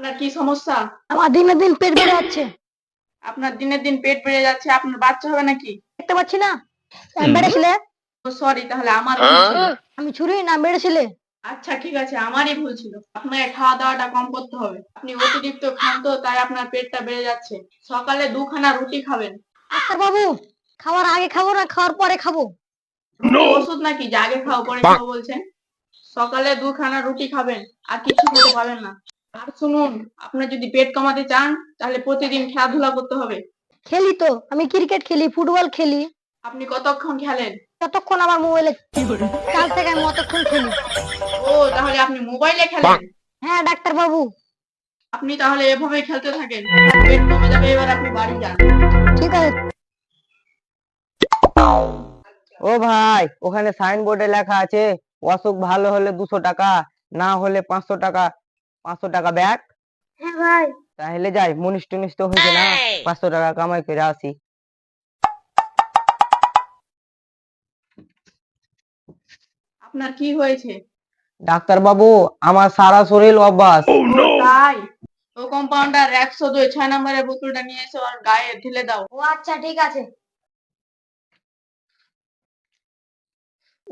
আপনার কি সমস্যা? আমার দিনে দিন পেট বেড়ে যাচ্ছে। আপনার দিনের দিন পেট বেড়ে যাচ্ছে, আপনার বাচ্চা হবে নাকি? দেখতে পাচ্ছি না। বেড়েছিলে? সরি, তাহলে আমার ভুল ছিল। আমি ছুরি না বেড়েছিলে? আচ্ছা ঠিক আছে, আমারই ভুল ছিল। আপনাকে খাওয়া দাওয়াটা কম করতে হবে। আপনি অতিরিক্ত খান তো, তাই আপনার পেটটা বেড়ে যাচ্ছে। সকালে দুখানা রুটি খাবেন। ডাক্তার বাবু, খাওয়ার আগে খাবো না খাওয়ার পরে খাবো? রুটি ওষুধ নাকি যে আগে খাও পরে খাও বলছেন? সকালে দুখানা রুটি খাবেন, আর কিছু খেতে পারেন না। আর শুনুন, আপনার যদি পেট কমাতে চান তাহলে প্রতিদিন খেলাধুলা করতে হবে। খেলি তো, আমি ক্রিকেট খেলি, ফুটবল খেলি। আপনি কতক্ষণ খেলেন? ততক্ষণ আমার মোবাইলে চাল থেকে আমি অতক্ষণ খেলি। ও, তাহলে আপনি মোবাইলে খেলেন? হ্যাঁ ডাক্তার বাবু। আপনি তাহলে এভাবে খেলতে থাকেন, আপনার পেট কমে যাবে। এবার আপনি বাড়ি যান। ঠিক আছে। ও ভাই, ওখানে সাইনবোর্ডে লেখা আছে অসুখ ভালো হলে 200 টাকা, না হলে 500 টাকা। 500 টাকা ব্যাগ। হ্যাঁ ভাই। তাহলে যাই, মুনিশ টুনিশ তো হয়েছে না, 500 টাকা কামাই করে আসি। আপনার কি হয়েছে? ডাক্তার বাবু, আমার সারা শরীর অভ্যাস। ও তাই? ও কম্পাউন্ডার, 102 6 নম্বরের বোতলটা নিয়ে এসো আর গায়ে ঢেলে দাও। ও আচ্ছা ঠিক আছে।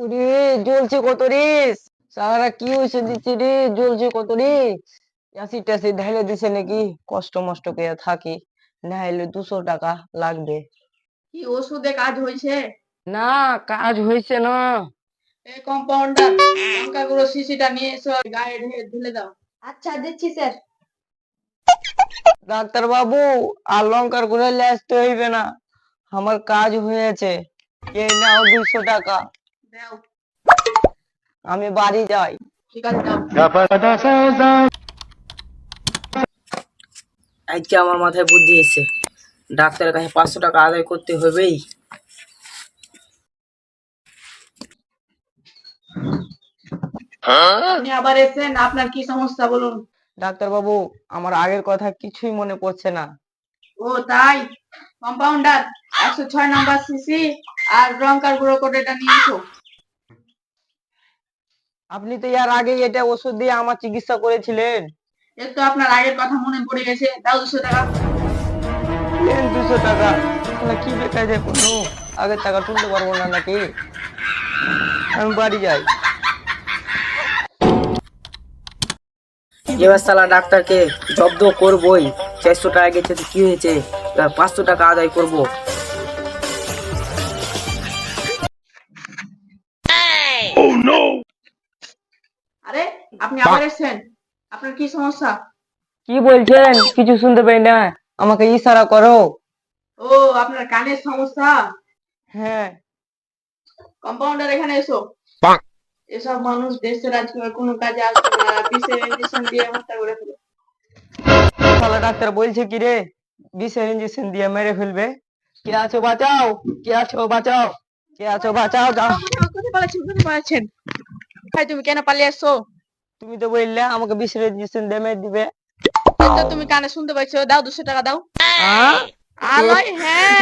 উরে, জ্বলছে কত রে! সারা কি হয়েছে দিচ্ছে রে, জ্বলছে কত রে! অ্যাসিড ট্যাসিড ঢেলে দিছে নাকি? কষ্ট মষ্ট করে থাকি, না হলে 200 টাকা লাগবে। কি ওষুধে কাজ হয়েছে? না, কাজ হয়েছে না। এই কম্পাউন্ডার, লঙ্কা গুঁড়ো শিশিটা নিয়ে এসো আর গায়ে ঢেলে দাও। আচ্ছা দিচ্ছি স্যার। ডাক্তার বাবু, আর লঙ্কার গুঁড়ো লেসতে হইবে না, আমার কাজ হয়েছে। এই নাও 200 টাকা, দাও। আমি বাড়ি যাই। ঠিক আছে, দাও। আজকে আমার মাথায় বুদ্ধি এসেছে, ডাক্তারের কাছে 500 টাকা আদায় করতে হবেই। আপনি আবার এসেছেন, আপনার কি সমস্যা বলুন? ডাক্তার বাবু, আমার আগের কথা কিছুই মনে পড়ছে না। ও তাই? কম্পাউন্ডার, 106 নম্বর শিশি আর লঙ্কার গুঁড়ো করে এটা নিয়ে এসো। আপনি তো এর আগে এটা ওষুধ দিয়ে আমার চিকিৎসা করেছিলেন। এর তো আপনার আগের কথা মনে পড়ে গেছে। দাও 200 টাকা। 200 টাকা? তাহলে কি বেকার যায় কোনো, আগের টাকা তুলতে পারবো না নাকি? আমি বাড়ি যাই। এবার শালা ডাক্তারকে জব্দ করবই। 400 টাকা গেছে তো কি হয়েছে, এবার 500 টাকা আদায় করব। আরে, আপনি আবার এসেছেন, আপনার কি সমস্যা? কি বলছেন? কিছু শুনতে পাই না, আমাকে ইশারা করো। ও, আপনার কানের সমস্যা? হ্যাঁ। কম্পাউন্ডার, এখানে এসো। এসব মানুষ দেশের আজকে কোনো কাজে আসবে না, বিষের ইঞ্জেকশন দিয়ে হত্যা করে ফেলো। শালা ডাক্তার বলছে কি রে, বিষের ইঞ্জেকশন দিয়ে মেরে ফেলবে? কে আছো বাঁচাও, কে আছো বাঁচাও, কে আছো বাঁচাও, যাও। কোথায় পালাচ্ছেন, কোথায় পালাচ্ছেন? ভাই, তুমি কেন পালিয়ে আসছো? তুমি তো বললে আমাকে বিষের ইঞ্জেকশন দিয়ে মেরে দিবে। এই তো তুমি কানে শুনতে পাইছো। দাও 200 টাকা, দাও। আহ? আলয়, হ্যাঁ।